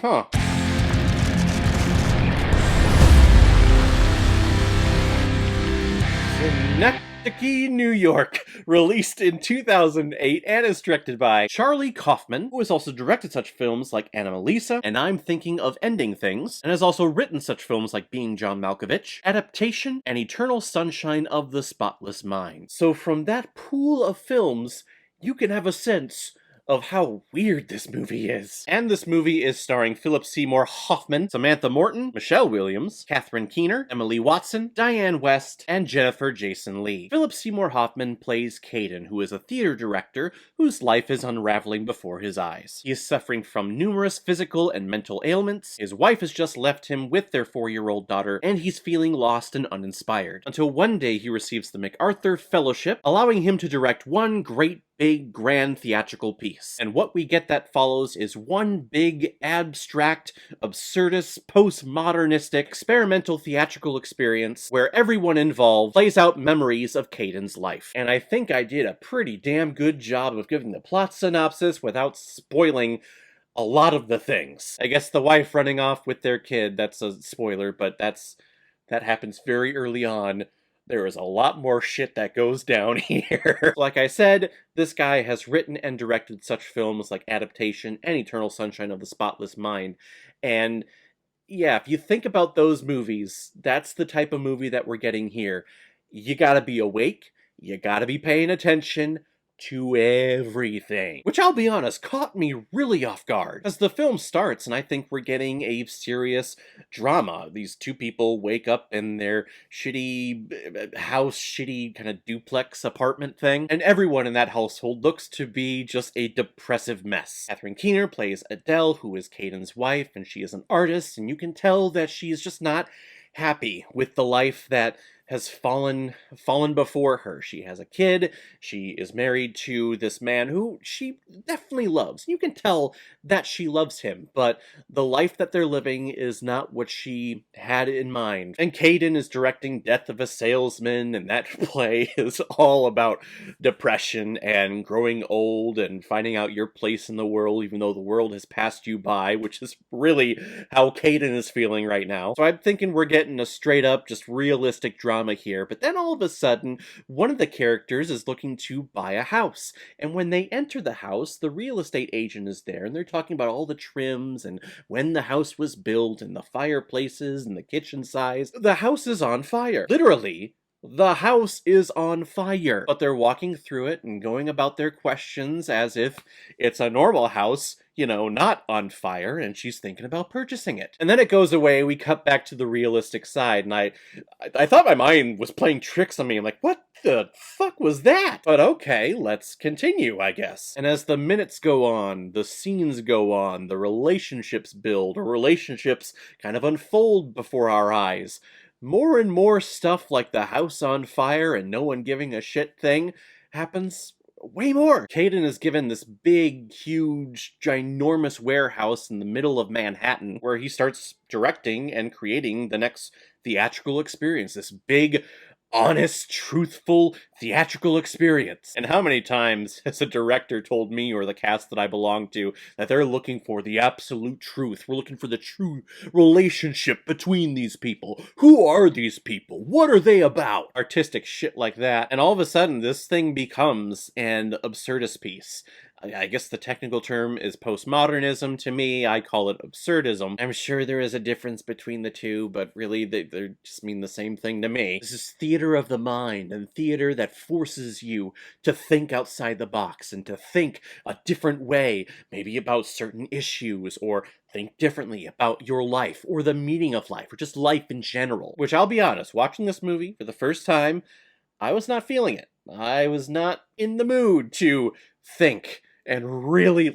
Huh. Synecdoche, New York, released in 2008 and is directed by Charlie Kaufman, who has also directed such films like Anomalisa and I'm Thinking of Ending Things, and has also written such films like Being John Malkovich, Adaptation, and Eternal Sunshine of the Spotless Mind. So from that pool of films, you can have a sense of how weird this movie is. And this movie is starring Philip Seymour Hoffman, Samantha Morton, Michelle Williams, Catherine Keener, Emily Watson, Diane West, and Jennifer Jason Leigh. Philip Seymour Hoffman plays Caden, who is a theater director whose life is unraveling before his eyes. He is suffering from numerous physical and mental ailments, his wife has just left him with their 4-year-old daughter, and he's feeling lost and uninspired. Until one day he receives the MacArthur Fellowship, allowing him to direct one great big, grand theatrical piece. And what we get that follows is one big, abstract, absurdist, post-modernistic, experimental theatrical experience where everyone involved plays out memories of Caden's life. And I think I did a pretty damn good job of giving the plot synopsis without spoiling a lot of the things. I guess the wife running off with their kid, that's a spoiler, but that happens very early on. There is a lot more shit that goes down here. Like I said, this guy has written and directed such films like Adaptation and Eternal Sunshine of the Spotless Mind. And yeah, if you think about those movies, that's the type of movie that we're getting here. You gotta be awake, you gotta be paying attention to everything. Which, I'll be honest, caught me really off guard. As the film starts, and I think we're getting a serious drama. These two people wake up in their shitty house, shitty kind of duplex apartment thing, and everyone in that household looks to be just a depressive mess. Catherine Keener plays Adele, who is Caden's wife, and she is an artist, and you can tell that she is just not happy with the life that has fallen before her. She has a kid, she is married to this man who she definitely loves. You can tell that she loves him, but the life that they're living is not what she had in mind. And Caden is directing Death of a Salesman, and that play is all about depression and growing old and finding out your place in the world even though the world has passed you by, which is really how Caden is feeling right now. So I'm thinking we're getting a straight up, just realistic drama here, but then all of a sudden, one of the characters is looking to buy a house, and when they enter the house, the real estate agent is there, and they're talking about all the trims, and when the house was built, and the fireplaces, and the kitchen size. The house is on fire. Literally, the house is on fire, but they're walking through it and going about their questions as if it's a normal house, you know, not on fire, and she's thinking about purchasing it. And then it goes away, we cut back to the realistic side, and I thought my mind was playing tricks on me. I'm like, what the fuck was that? But okay, let's continue, I guess. And as the minutes go on, the scenes go on, the relationships build, or relationships kind of unfold before our eyes, more and more stuff like the house on fire and no one giving a shit thing happens way more. Caden is given this big, huge, ginormous warehouse in the middle of Manhattan where he starts directing and creating the next theatrical experience. This big, honest, truthful, theatrical experience. And how many times has a director told me or the cast that I belong to that they're looking for the absolute truth? We're looking for the true relationship between these people. Who are these people? What are they about? Artistic shit like that. And all of a sudden, this thing becomes an absurdist piece. I guess the technical term is postmodernism. To me, I call it absurdism. I'm sure there is a difference between the two, but really they just mean the same thing to me. This is theater of the mind, and theater that forces you to think outside the box and to think a different way, maybe about certain issues, or think differently about your life, or the meaning of life, or just life in general. Which, I'll be honest, watching this movie for the first time, I was not feeling it. I was not in the mood to think and really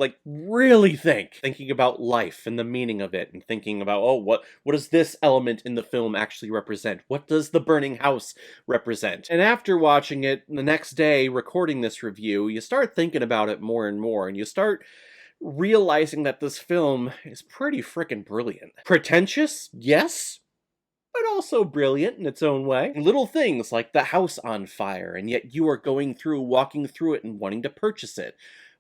think. Thinking about life and the meaning of it, and thinking about, oh, what does this element in the film actually represent? What does the burning house represent? And after watching it, the next day, recording this review, you start thinking about it more and more, and you start realizing that this film is pretty frickin' brilliant. Pretentious? Yes. But also brilliant in its own way. Little things like the house on fire, and yet you are walking through it and wanting to purchase it.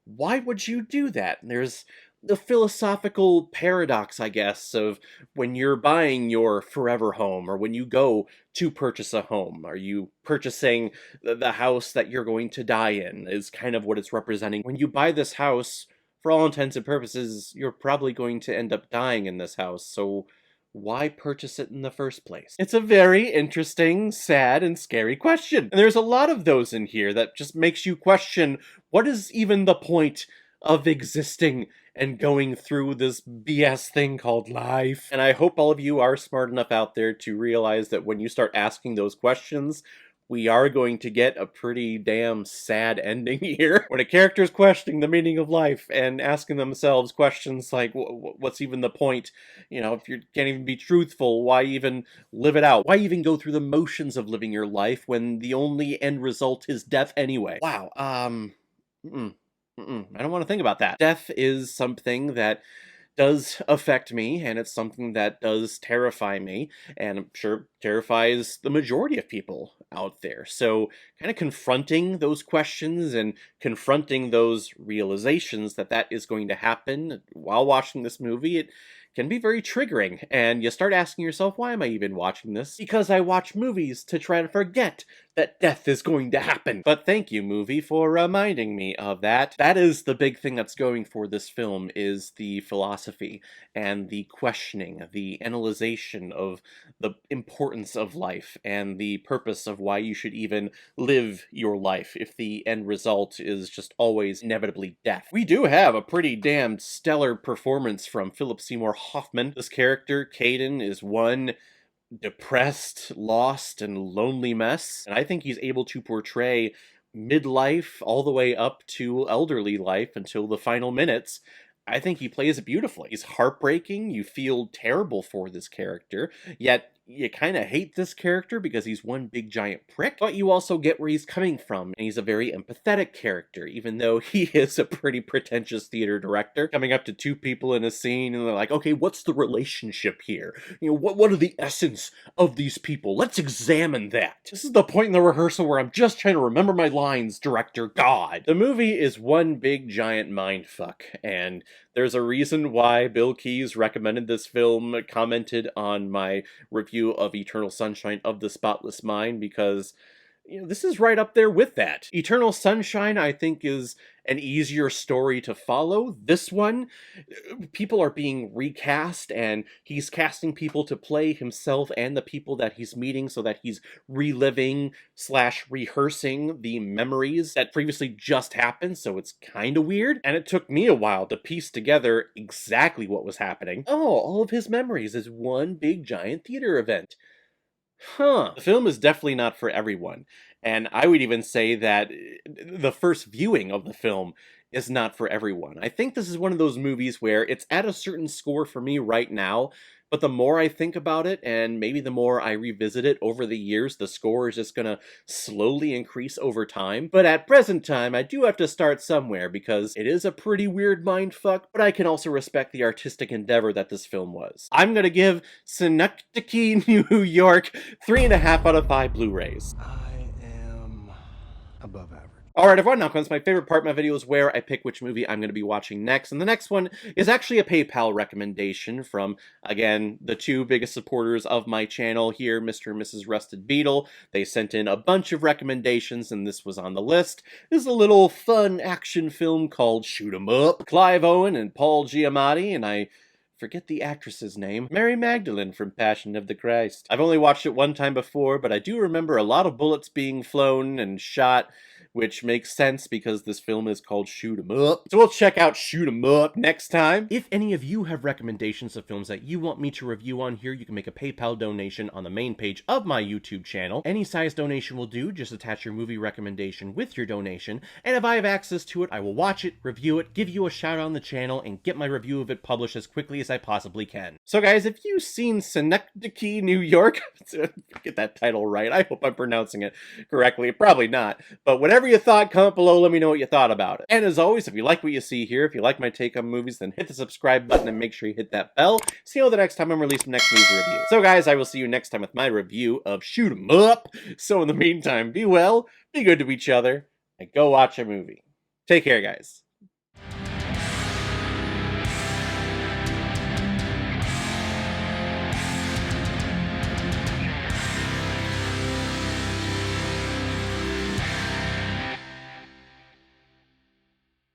Why would you do that? There's the philosophical paradox, I guess, of when you're buying your forever home or when you go to purchase a home. Are you purchasing the house that you're going to die in, is kind of what it's representing. When you buy this house, for all intents and purposes, you're probably going to end up dying in this house, so why purchase it in the first place? It's a very interesting, sad, and scary question. And there's a lot of those in here that just makes you question, what is even the point of existing and going through this BS thing called life? And I hope all of you are smart enough out there to realize that when you start asking those questions, we are going to get a pretty damn sad ending here. When a character's questioning the meaning of life and asking themselves questions like, what's even the point? You know, if you can't even be truthful, why even live it out? Why even go through the motions of living your life when the only end result is death anyway? Wow, I don't want to think about that. Death is something that does affect me, and it's something that does terrify me, and I'm sure terrifies the majority of people out there. So kind of confronting those questions and confronting those realizations that that is going to happen while watching this movie, it can be very triggering, and you start asking yourself, why am I even watching this? Because I watch movies to try to forget that death is going to happen. But thank you, movie, for reminding me of that. That is the big thing that's going for this film, is the philosophy and the questioning, the analyzation of the importance of life and the purpose of why you should even live your life if the end result is just always inevitably death. We do have a pretty damn stellar performance from Philip Seymour Hoffman. This character, Caden, is one depressed, lost, and lonely mess, and I think he's able to portray midlife all the way up to elderly life until the final minutes. I think he plays it beautifully. He's heartbreaking, you feel terrible for this character, yet you kind of hate this character because he's one big giant prick, but you also get where he's coming from, and he's a very empathetic character, even though he is a pretty pretentious theater director, coming up to two people in a scene, and they're like, okay, what's the relationship here? You know, what are the essence of these people? Let's examine that. This is the point in the rehearsal where I'm just trying to remember my lines, director, God. The movie is one big giant mindfuck, and there's a reason why Bill Keyes recommended this film, commented on my review of Eternal Sunshine of the Spotless Mind, because you know, this is right up there with that. Eternal Sunshine, I think, is an easier story to follow. This one, people are being recast, and he's casting people to play himself and the people that he's meeting, so that he's reliving / rehearsing the memories that previously just happened, so it's kind of weird. And it took me a while to piece together exactly what was happening. Oh, all of his memories is one big giant theater event. Huh. The film is definitely not for everyone, and I would even say that the first viewing of the film is not for everyone. I think this is one of those movies where it's at a certain score for me right now, but the more I think about it, and maybe the more I revisit it over the years, the score is just gonna slowly increase over time. But at present time, I do have to start somewhere, because it is a pretty weird mindfuck, but I can also respect the artistic endeavor that this film was. I'm gonna give Synecdoche, New York, 3.5 out of 5 Blu-rays. I am above average. Alright everyone, now comes my favorite part of my video, is where I pick which movie I'm going to be watching next, and the next one is actually a PayPal recommendation from, again, the two biggest supporters of my channel here, Mr. and Mrs. Rusted Beetle. They sent in a bunch of recommendations, and this was on the list. This is a little fun action film called Shoot 'Em Up. Clive Owen and Paul Giamatti, and I forget the actress's name, Mary Magdalene from Passion of the Christ. I've only watched it one time before, but I do remember a lot of bullets being flown and shot, which makes sense because this film is called Shoot 'Em Up. So we'll check out Shoot 'Em Up next time. If any of you have recommendations of films that you want me to review on here, you can make a PayPal donation on the main page of my YouTube channel. Any size donation will do. Just attach your movie recommendation with your donation, and if I have access to it, I will watch it, review it, give you a shout out on the channel, and get my review of it published as quickly as I possibly can. So guys, if you've seen Synecdoche, New York, get that title right, I hope I'm pronouncing it correctly, probably not, but whatever you thought, comment below, let me know what you thought about it. And as always, if you like what you see here, if you like my take on movies, then hit the subscribe button and make sure you hit that bell, so you know the next time I'm releasing next movie review. So guys, I will see you next time with my review of Shoot 'Em Up. So in the meantime, be well, be good to each other, and go watch a movie. Take care, guys.